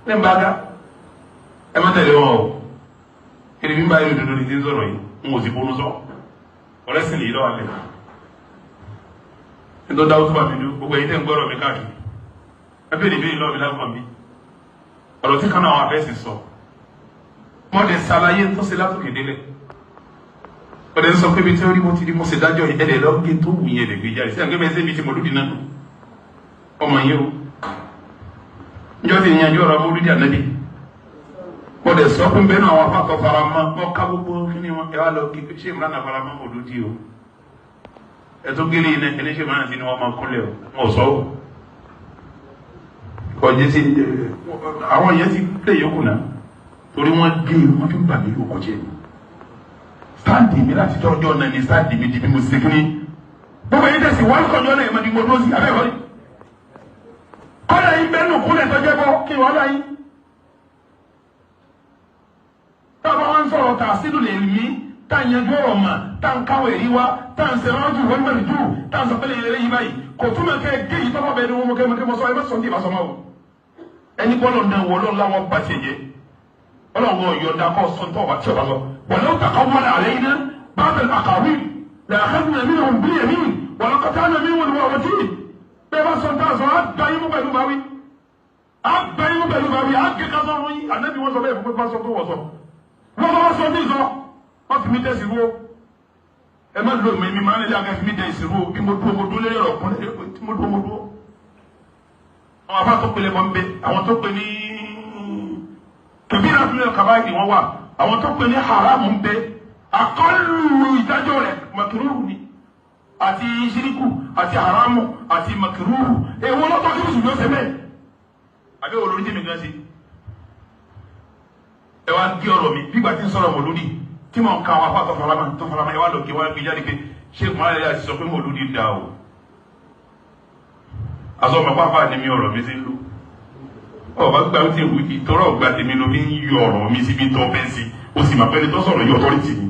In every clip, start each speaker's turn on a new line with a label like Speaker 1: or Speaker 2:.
Speaker 1: Nembaga ẹ má tẹ̀lé wọn o kiri bí n bá yẹ dodo ní ti ń sọ̀rọ̀ yìí n ò sì bónú sọ ọ̀rẹ́ sì lè lọ́wọ́ alẹ́ nítorí dáwọ́ tó bá mi dùn gbogbo ẹ̀yin tẹ́ ń gbọ́dọ̀ mi káàkiri ẹ bẹ́ẹ̀ ni bẹ́ẹ̀ lọ́wọ́ mi lálùkọ́ mi ọ̀rọ̀ tí kan àwọn abẹ́sì sọ wọ́n lè ṣàlàyé tó ṣe látòkè délẹ̀ wọ́n lè sọ pé bí tí ó rí mo ti rí mo ṣe dájọ́ yìí ẹ̀dẹ̀ lọ́wọ́ kí n tó wù yẹn lè gbé jáde sí àgbẹ̀ bẹ́ẹ̀ sẹ́bi tí mo lùdì náà ọmọ yẹn o njọ́ ti yanjú ọ̀rọ̀ mo lùdì ànábì wọ́n lè sọ pé bẹ́ẹ̀ náà àwọn afáàtọ̀ fara mọ́ wọ́n ká gbogbo kí ni wọ́n ẹ wá lọ kí ṣé ìmúlá náà fara mọ́ mo lùdì o ẹ tó gélé iná ẹni ṣé ìmúlá náà sí ni wọ́n máa kúnlẹ̀ o wọ́n sọ o kọjí sí àwọn yẹn ti lè yókù náà torí wọ́n gé wọ́n fi ń bà mí lóko jẹ́ sáàdì mi láti tọ́jọ́ náà ni sáàdì mi di bí mo ṣe kí ni gbogbo yìí tẹ̀sí wọ́n kọjọ́ náà ìmọ̀ ni mo dúró sí abẹ́rẹ́ kọ́lá yìí bẹ́ẹ̀ nù kúnlẹ̀ tọ́jẹ́ bọ́ kí wọ́n láyé táwọn wọn sọ̀rọ̀ tà sílù lè mí tá à ń yanjú ọ̀rọ̀ mà tá à ń káwọ̀ èrí wa tá à ń sẹ̀rọ̀ jù wọ́n mẹ́rin jù tá à ń sọ pé lè yí báyìí kò túmọ̀ kẹ́ gé yìí tọ́kọ̀ bẹ́ẹ̀ ni wọ́n mọ̀ mọ́ sọ ẹ má sọ ní ìbásọ́ máa wò ẹni bọ́lọ̀ ń dán wọ́n lọ́n láwọn bá ṣe yẹ ọlọ́run ọ̀yọ́dá kọ́ sọ́ńtọ́ ọba tí ọba sọ wọ́n ta kọ́ wọlé àlẹ́ iná bábẹ̀ àkàwé làákàtúnyà mí náà ń bí ẹ̀mí wọ́n kọ́tà mí wọ́n wọ́n tí bẹ́ẹ̀ bá sọ́ńtọ́ àṣọ àgbáyémú pẹ̀lú báwí àgẹ́kásọ́ yín ànábì wọ́n sọ bẹ́ẹ̀ fún pé bá sọ tó wọ̀ sọ wọ́n bá sọ ní sọ wọ́n fi mí tẹ́ sí wo ẹ má lo mi máa ń lé àgẹ́ fi mí tẹ́ sí wo bí mo dúró lé ọ̀rọ̀ kúnlẹ̀ tí mo dúró àwọn afá tó pèlè wọn bẹ àwọn tó pè ní kẹbíra tó lè kaba yìí wọn wà àwọn tó pè ní haramu ń bẹ akọlù ìdájọ́ rẹ̀ makiruhu ni àti ṣíríkù àti haramu àti makiruhu èwo lọ́tọ̀ kí mùsùlùmí ó ṣe bẹ́ẹ̀ àbí olórí jẹ́mi gan sí ẹ wá gé ọ̀rọ̀ mi bígbà tí ń sọ̀rọ̀ mọ̀lúdì tí mò ń ka àwọn afá tó farama ẹ wá lọ kí wọ́n gbé jáde pé ṣé kùmà lè sọ pé mọ̀lúdì dá o aṣọ ọmọ pápá ni mi ọ̀rọ̀ mi sí lù ọba gba ó ti wù ìtọ́rọ̀ ọ̀gbà tèmi ló fi ń yọ ọ̀rọ̀ mi síbi tó fẹ́ sí o sì máa pẹ́ni tó sọ̀rọ̀ yọ ọ̀tọ́rìtì ni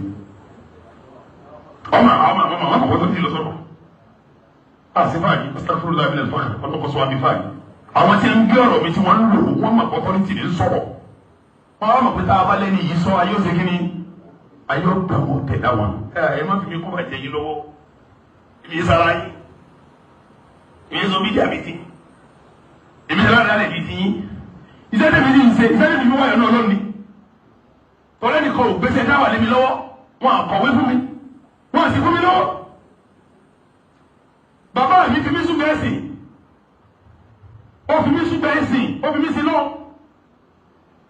Speaker 1: ọmọ àkọ́kọ́ tó ti lọ sọ̀rọ̀ àṣìfààní astagfirullah min al-fakhr ọlọ́kọ̀ọ́sọ wa bí fààní àwọn tí ń gbé ọ̀rọ̀ mi tí wọ́n ń lò wọ́n mọ̀ ọ̀tọ́rìtì ní sọ̀rọ̀ wọ́n á mọ̀ pé tá a bá lẹ́ni yìí sọ ayé ó ṣe kí ni ayé ó gbà wọ́n tẹ̀dá wọn ẹ má fi mi kó bàjẹ́ yín lọ́wọ́ ibi yìí sára yín ìyẹn sọ bídíà mi ti èmi ní aláàdá lè di ti yín iṣẹ́ tẹ̀mí ní ìṣe iṣẹ́ tẹ̀mí ní wáyọ̀ náà lónìí tọ́lẹ́ nìkan ò gbèsè dáwà lé mi lọ́wọ́ wọn àkọ̀wé fún mi wọn àti fún mi lọ́wọ́ bàbá mi fi mí sún bẹ́ẹ̀ sìn ó fi mí sún bẹ́ẹ̀ sìn ó fi mí sí lọ́wọ́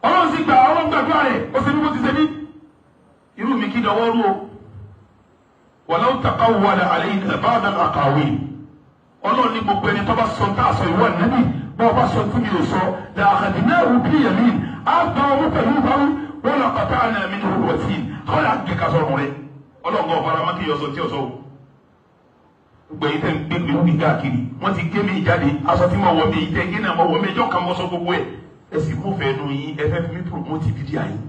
Speaker 1: ọlọ́run sì gbà ọlọ́run gbàdúrà rẹ̀ ó ṣe bí mo ti ṣe mí irú mi kí dọwọ́ rú o walau taqawwala alayna ba'da al-aqawil ọlọ́run ní gbogbo ẹni tó bá sọ tá a sọ ìwọ níbi bá ọba sọ fún mi ò sọ la akhadnahu bi yamin àgbà owó pẹ̀lú ìbáwí wọn lọ qata'na minhu al-watin kọ́lá kẹka sọ̀rọ̀ rẹ ọlọ́run ọ̀fara má kí yọsọ tí ọ̀sọ́ o gbogbo ẹ̀yin tẹ́ ń gbé mi ní káàkiri wọ́n ti gé mi jáde aṣọ tí mo wọ̀ mi ìtẹ́ gé náà mo wọ̀ mi ẹjọ́ kan mọ́ sọ gbogbo ẹ̀ ẹ sì mú fẹ́ nu yín ẹ fẹ́ fi mi promote fídíò yín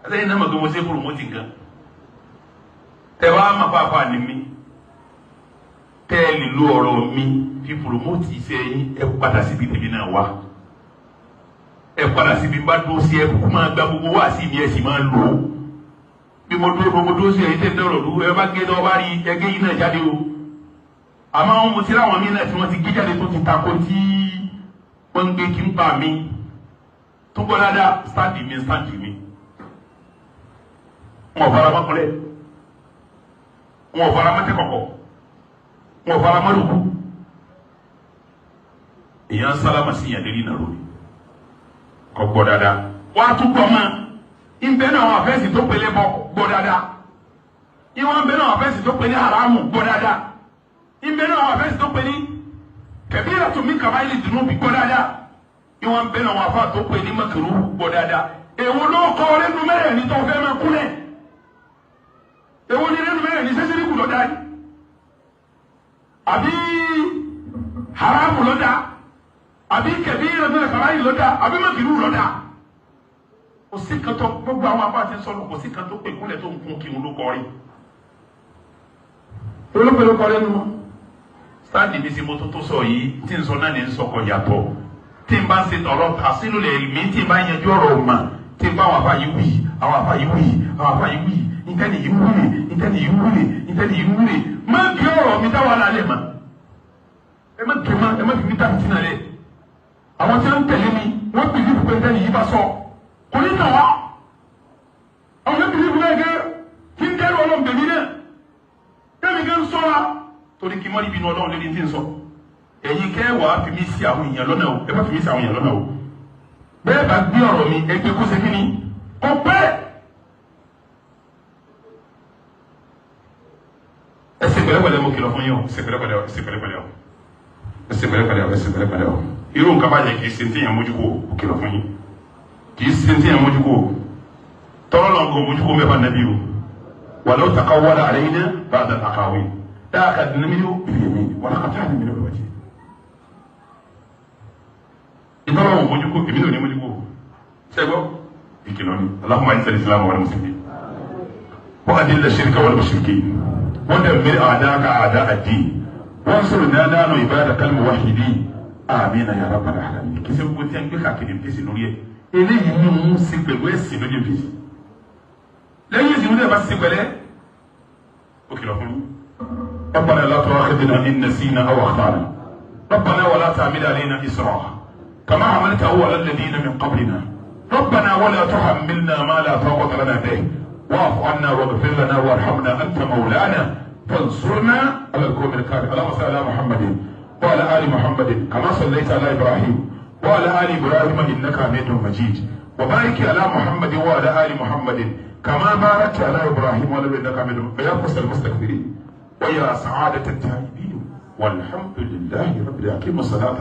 Speaker 1: ẹlẹ́yìn náà mọ̀ pé mo ṣe promote nǹkan tẹ wá má pàápàá ní mi tẹ́ ẹ lè lo ọ̀rọ̀ mi fi promote iṣẹ́ yín ẹ padà síbi tèmi náà wá ẹ padà síbi bá dúró sí ẹ kúkú máa gba gbogbo wá sí mi ẹ sì máa lò ó bí mo dúró sí ẹ̀yin tẹ́ dọ̀rọ̀ lu ẹ bá gé lọ́wọ́ bá rí ẹgẹ́ yín náà jáde o àmọ́ àwọn mo ti ráwọn mí náà tí wọ́n ti gé jáde tó ti takò tí wọ́n ń gbé kí n pa mí tó gbọ́ dáadáa stand mi wọn ò fara mọ́ kúnlẹ̀ wọn ò fara mọ́ tẹ́kọ̀kọ̀ wọn fara mọ́lùkù èèyàn sálámà sí yàn lérí náà lórí kọ́ gbọ́ dáadáa wọ́n á tún gbọ́ mọ́ ìbẹ́ náà àwọn afẹ́sì tó pélé bọ́ gbọ́ dáadáa ìwọ̀n bẹ́ náà àwọn afẹ́sì tó pélé haramu gbọ́ dáadáa ìbẹ́ náà àwọn afẹ́sì tó pélé kabiratu min kabaili dunubi gbọ́ dáadáa ìwọ̀n bẹ́ náà àwọn afá tó pélé makruh gbọ́ dáadáa èwo ló kọ́ lẹ́nu mẹ́rẹ̀ ní tó fẹ́ máa kúlẹ̀ èwo ní lẹ́nu mẹ́rẹ̀ ní sẹ́sẹ́rì kù lọ́dá yìí àbí haramu lọ́dà àbí kẹbíyìí lọ́dà kàráyì lọ́dà àbí mọ́kìrú lọ́dà kò sí kan tó gbogbo àwọn abá ti sọ̀rọ̀ kò sí kan tó pè kúnlẹ̀ tó ń kún kí n ló kọrí olóògbé ló kọrí ẹnu mọ́ sáàdì mi sì mo tó sọ yìí tí n sọ náà ní n sọ kọ yàtọ̀ tí n bá ń ṣe tọ̀rọ̀ tàṣílù lè mí tí n bá yanjú ọ̀rọ̀ ọ̀ma tí n bá àwọn afáyí wí àwọn afáyí wí àwọn afáyí wí ìtẹ́ni yìí wúlè ìtẹ́ni yìí wúlè ìtẹ́ni yìí wúlè má bí ọ̀rọ̀ mi dáwà lálẹ́ ma ẹ má tó ma ẹ má fi mi dáhùn sínú alẹ́ àwọn tí wọ́n tẹ̀lé mi wọ́n pè ní pípẹ́ ìtẹ́ni yìí bá sọ kò ní tàn wá àwọn yóò bìrì fúnra ẹgẹ kí n dẹrù Ọlọ́run bèmí náà kẹmí kẹ ń sọra torí kí n mọ́rí bínú Ọlọ́run lórí tí ń sọ ẹ̀yin kẹ́ wà á fi mí sí àwọn èèyàn lọ́nà o ẹ bá fi mí sí àwọn èèyàn lọ́nà o bẹ́ẹ̀ bá gbé ọ̀rọ̀ mi ẹgbẹ́ kó ṣe kí ni kò pẹ́ ẹsẹ̀ pẹ̀lẹ́pẹ̀lẹ́ mo kìlọ̀ fún yín o ẹsẹ̀ pẹ̀lẹ́pẹ̀lẹ́ o ẹsẹ̀ pẹ̀lẹ́pẹ̀lẹ́ o ẹsẹ̀ pẹ̀lẹ́pẹ̀lẹ́ o ẹsẹ̀ pẹ̀lẹ́pẹ̀lẹ́ o irú nǹkan bá yẹ kì í ṣe ní èèyàn mójúkó o kìlọ̀ fún yín kì í ṣe ní èèyàn mójúkó o tọ́lọ́ lọ́n kò mójúkó mẹ́fà nàbí o wàlẹ́ o takà wàlẹ́ àlẹ́ yín náà bá a dà àkàwé dáa ka dùnú mi ní o bìrì mi wàlẹ́ ka taa ni mi ní o lọ́wọ́ jẹ. ìtọ́lọ́ wọn mójúkó èmi náà ní mójúkó sẹ́gbọ́ ìkìlọ̀ ni Allahumma a'izzal islam wal muslimin wa adilla shirka wal mushrikin ودمر أعداءك أعداء الدين وانصرنا نحن عبادك الموحدين آمين يا رب العالمين كيف يقول تنبيه كاكيد بيسي نوريه إليه يمون سيكبل ويسي نوريه بيسي لا يجي نوريه بس سيكبل أوكي لكم ربنا لا تؤاخذنا إن نسينا أو أخطأنا ربنا ولا تعمل علينا إسرا كما عملته على الذين من قبلنا ربنا ولا تحملنا ما لا طاقة لنا به واعف عنا واغفر لنا وارحمنا انت مولانا فانصرنا على القوم الكافرين اللهم صل على محمد وعلى ال محمد كما صليت على ابراهيم وعلى ال ابراهيم انك حميد مجيد وبارك على محمد وعلى ال محمد كما باركت على ابراهيم وعلى ال انك حميد مجيد ويا فوز المستكبرين ويا سعاده التائبين والحمد لله رب العالمين. الصلاه